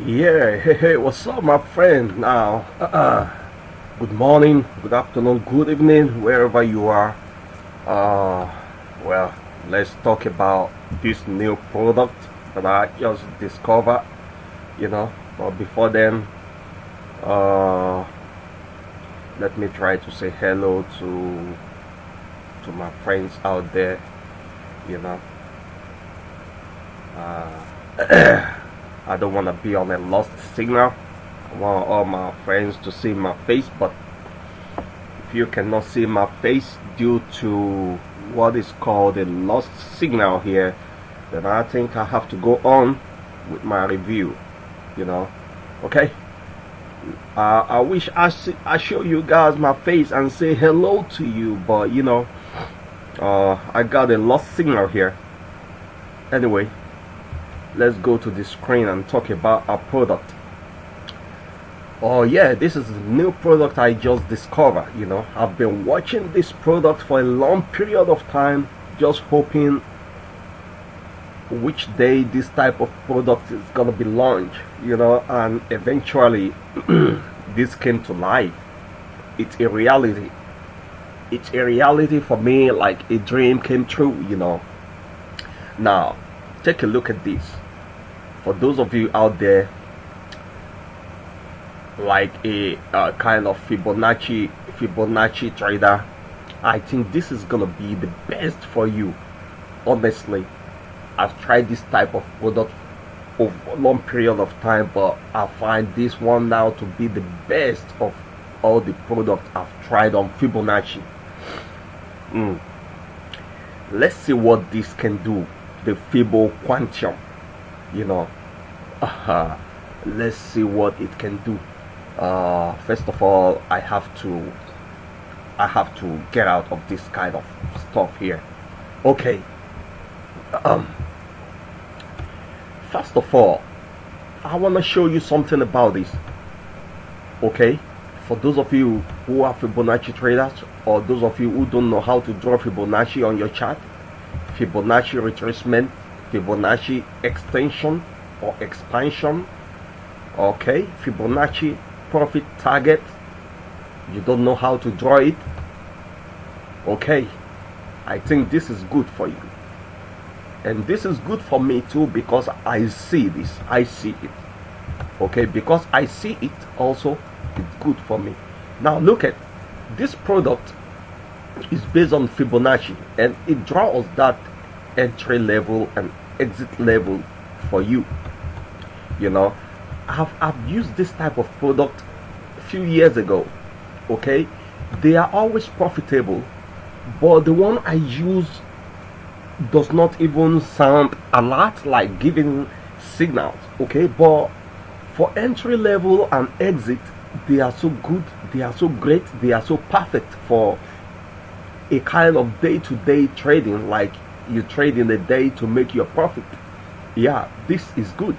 Yeah, hey, what's up, my friend? Now, good morning, good afternoon, good evening, wherever you are. Uh, well, let's talk about this new product that I just discovered. But before then, uh, let me try to say hello to my friends out there. You know, I don't want to be on a lost signal. I want all my friends to see my face, but if you cannot see my face due to what is called a lost signal here, then I think I have to go on with my review. Okay. I wish I show you guys my face and say hello to you, but I got a lost signal here. Anyway, let's go to the screen and talk about our product. Oh yeah, this is a new product I just discovered. I've been watching this product for a long period of time, just hoping which day this type of product is gonna be launched, and eventually this came to life. It's a reality. It's a reality for me, like a dream came true. Now take a look at this. For those of you out there like a kind of Fibonacci trader, I think this is gonna be the best for you. Honestly, I've tried this type of product over a long period of time, but I find this one now to be the best of all the products I've tried on Fibonacci. Let's see what this can do, the Fibo Quantum. Let's see what it can do. First of all, I have to get out of this kind of stuff here. Okay. First of all, I want to show you something about this. Okay, for those of you who are Fibonacci traders, or those of you who don't know how to draw Fibonacci on your chart, Fibonacci retracement, Fibonacci extension or expansion, okay, Fibonacci profit target, you don't know how to draw it, okay, I think this is good for you. And this is good for me too, because I see this, I see it. Okay, because I see it also, it's good for me. Now look at this product is based on Fibonacci, and it draws that entry level and exit level for you. I've used this type of product a few years ago. Okay, they are always profitable, but the one I use does not even sound a lot like giving signals. Okay, but for entry level and exit, they are so good, they are so great, they are so perfect for a kind of day-to-day trading, like you trade in a day to make your profit. Yeah, this is good.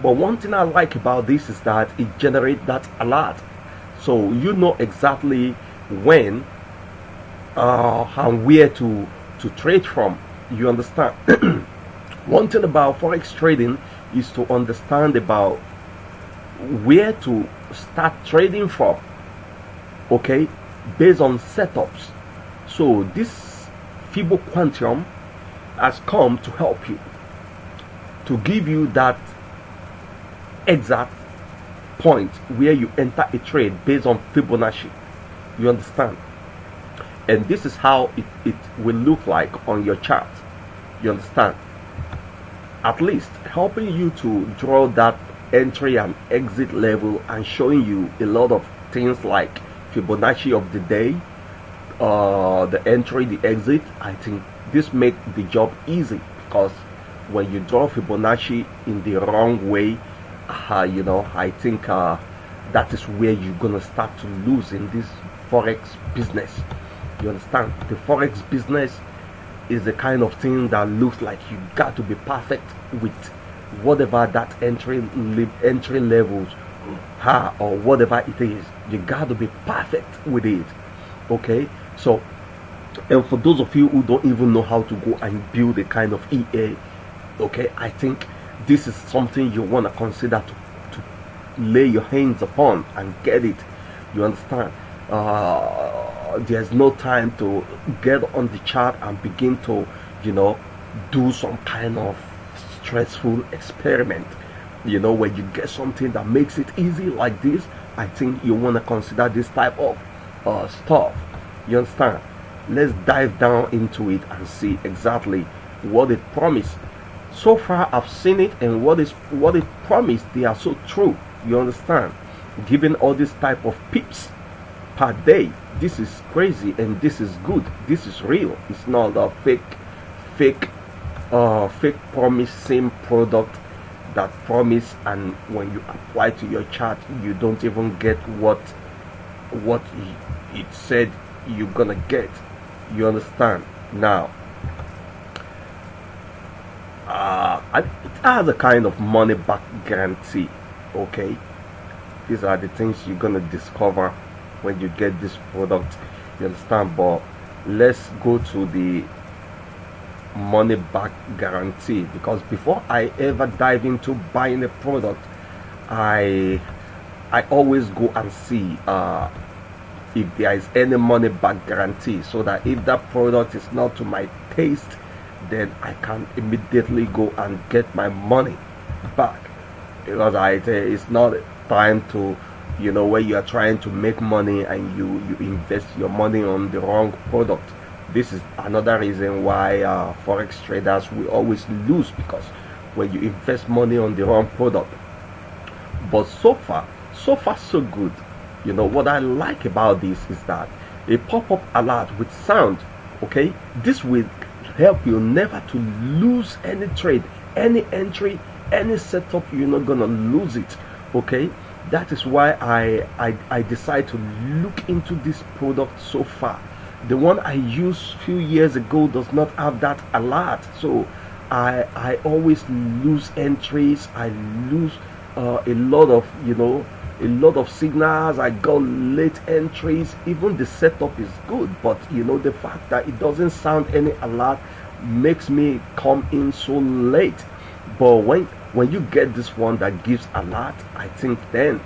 But one thing I like about this is that it generates that alert, so you know exactly when and where to trade from. You understand? One thing about forex trading is to understand about where to start trading from, okay, based on setups. So this Fibo Quantum has come to help you, to give you that exact point where you enter a trade based on Fibonacci. You understand? And this is how it will look like on your chart. You understand? At least helping you to draw that entry and exit level, and showing you a lot of things like Fibonacci of the day, the entry, the exit. I think this makes the job easy, because when you draw Fibonacci in the wrong way, I think that is where you're gonna start to lose in this forex business. You understand? The forex business is the kind of thing that looks like you got to be perfect with whatever that entry levels or whatever it is. You got to be perfect with it. Okay, so And for those of you who don't even know how to go and build a kind of EA, okay, I think this is something you want to consider to lay your hands upon and get it. You understand? There's no time to get on the chart and begin to, do some kind of stressful experiment. When you get something that makes it easy like this, I think you want to consider this type of stuff. You understand? Let's dive down into it and see exactly what it promised. So far I've seen it, and what it promised, they are so true. You understand? Given all this type of pips per day, this is crazy, and this is good. This is real. It's not a fake promise, same product that promise, and when you apply to your chart, you don't even get what it said you're gonna get. You understand? Now, it has a kind of money back guarantee. Okay, these are the things you're gonna discover when you get this product. You understand? But let's go to the money back guarantee, because before I ever dive into buying a product, I always go and see if there is any money back guarantee, so that if that product is not to my taste, then I can immediately go and get my money back. Because it's not time to, where you are trying to make money and you invest your money on the wrong product. This is another reason why forex traders will always lose, because when you invest money on the wrong product. But so far so good. What I like about this is that a pop-up alert with sound. Okay, this will help you never to lose any trade, any entry, any setup. You're not gonna lose it. Okay, that is why I decide to look into this product. So far, the one I used few years ago does not have that alert, so I always lose entries. I lose a lot of signals. I got late entries. Even the setup is good, but the fact that it doesn't sound any alert makes me come in so late. But when you get this one that gives alert, I think then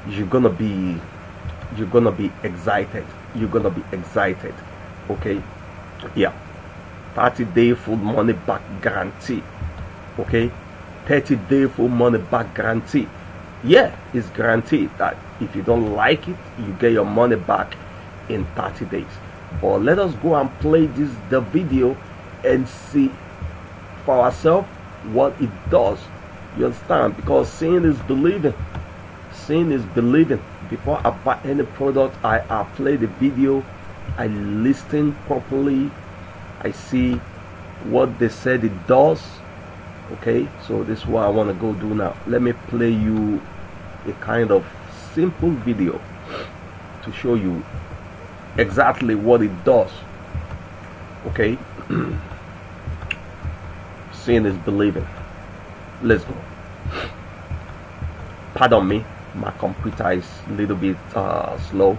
you're gonna be excited. You're gonna be excited. Okay, yeah. 30-day full money back guarantee. Okay, 30-day full money back guarantee. Yeah, it's guaranteed that if you don't like it, you get your money back in 30 days. But let us go and play the video and see for ourselves what it does. You understand? Because seeing is believing. Seeing is believing. Before I buy any product, I play the video, I listen properly, I see what they said it does. Okay, so this is what I want to go do now. Let me play you a kind of simple video to show you exactly what it does. Okay, seeing is believing. Let's go. Pardon me, my computer is a little bit slow.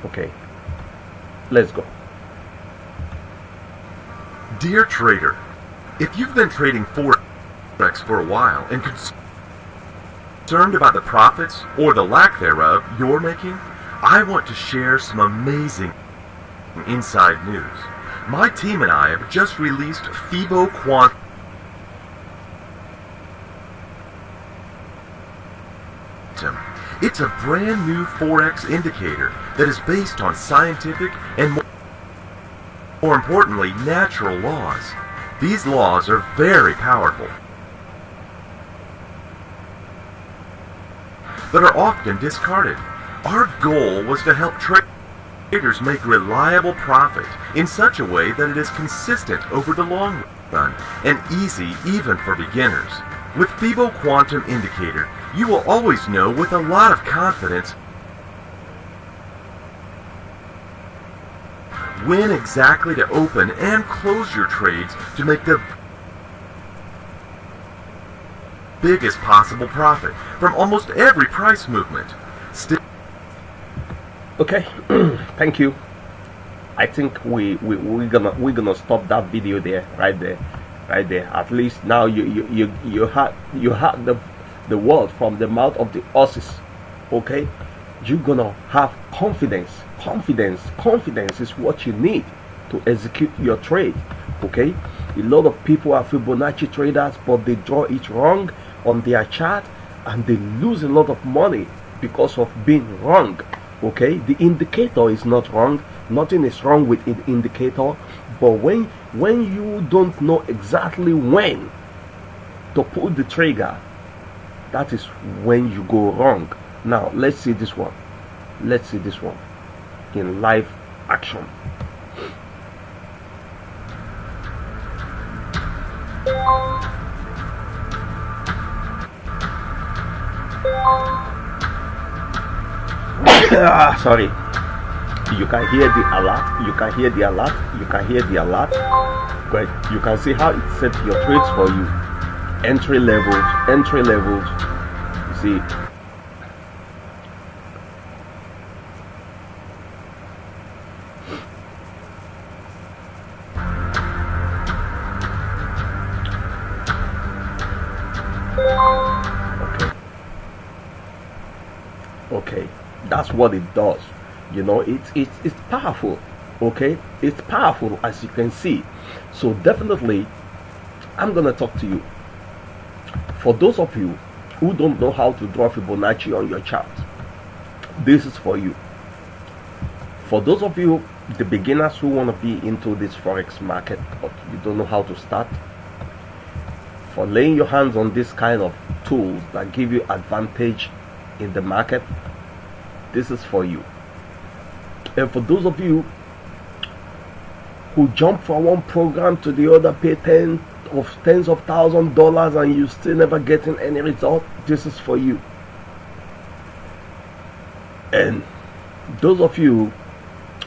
Okay, let's go. Dear trader, if you've been trading Forex for a while and concerned about the profits or the lack thereof you're making, I want to share some amazing inside news. My team and I have just released Fibo Quantum. It's a brand new Forex indicator that is based on scientific and more importantly, natural laws. These laws are very powerful, but are often discarded. Our goal was to help traders make reliable profit in such a way that it is consistent over the long run and easy even for beginners. With Fibo Quantum Indicator, you will always know with a lot of confidence when exactly to open and close your trades to make the biggest possible profit from almost every price movement. Still, Okay. Thank you. I think we're gonna stop that video there, right there, right there. At least now you had the word from the mouth of the horses. Okay, you're gonna have confidence. Confidence is what you need to execute your trade. Okay, a lot of people are Fibonacci traders, but they draw it wrong on their chart and they lose a lot of money because of being wrong. Okay, the indicator is not wrong, nothing is wrong with the indicator, but when you don't know exactly when to pull the trigger, that is when you go wrong. Now let's see this one in live action. Sorry, you can hear the alert, Great. You can see how it sets your trades for you. Entry levels, you see. Okay, that's what it does. You know, it's powerful. Okay, it's powerful, as you can see. So definitely I'm gonna talk to you. For those of you who don't know how to draw Fibonacci on your chart, this is for you. For those of you, the beginners who want to be into this forex market but you don't know how to start, for laying your hands on this kind of tools that give you advantage in the market, this is for you. And for those of you who jump from one program to the other, pay tens of thousands of dollars and you still never getting any result, this is for you. And those of you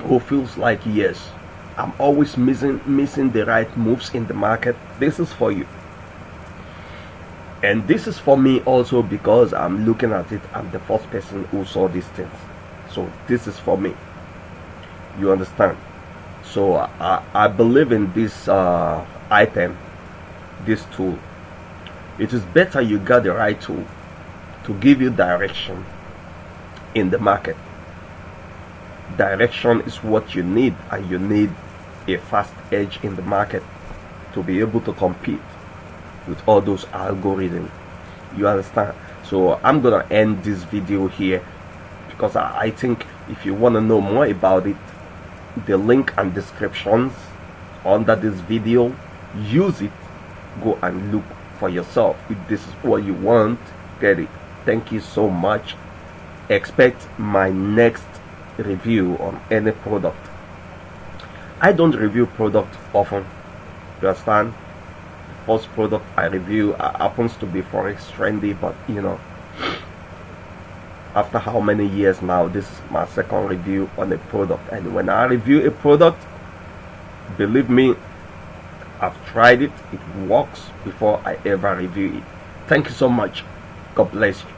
who feels like, yes, I'm always missing the right moves in the market, this is for you. And this is for me also, because I'm looking at it, I'm the first person who saw these things. So this is for me, you understand? So I believe in this item, this tool. It is better you got the right tool to give you direction in the market. Direction is what you need, and you need a fast edge in the market to be able to compete with all those algorithms. You understand? So I'm gonna end this video here, because I think if you want to know more about it, the link and descriptions under this video, use it, go and look for yourself. If this is what you want, get it. Thank you so much. Expect my next review on any product. I don't review product often, you understand? First product I review happens to be Forex Trendy, but you know, after how many years now, this is my second review on a product. And when I review a product, believe me, I've tried it, it works before I ever review it. Thank you so much. God bless you.